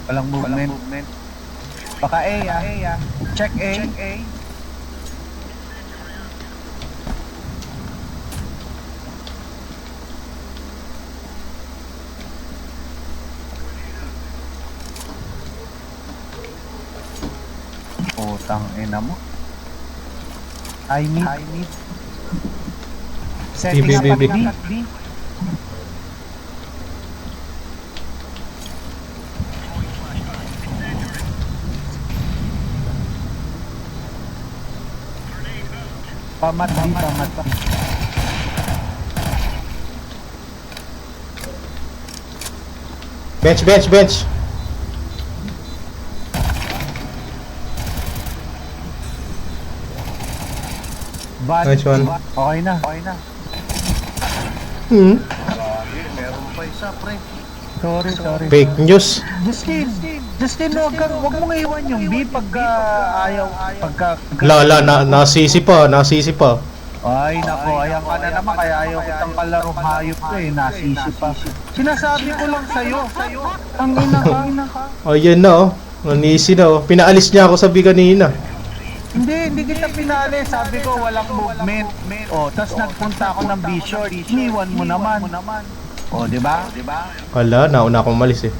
Walang movement. Baka A. Check A. Putang ina mo. I need. Setting up at B. Pamat B. Bench. Nice one. Okay na. Meron pa isa, pre. Sorry. Fake news. Justin, wag mong iwan yung B pagka ayaw. Nasisi pa. Ay, nako, ayan ka na naman, kaya ayaw kitang kalaro hayop ko eh, nasisi pa. Sinasabi ko lang sa'yo. Ang ina ka. Ayan na oh. Nanisi na oh. Pinaalis niya ako sa B kanina. Hindi kita pinali. Sabi ko walang movement. Tas nagpunta ako ng B-short. Iniwan mo naman. Di ba? Wala, nauna akong malis eh.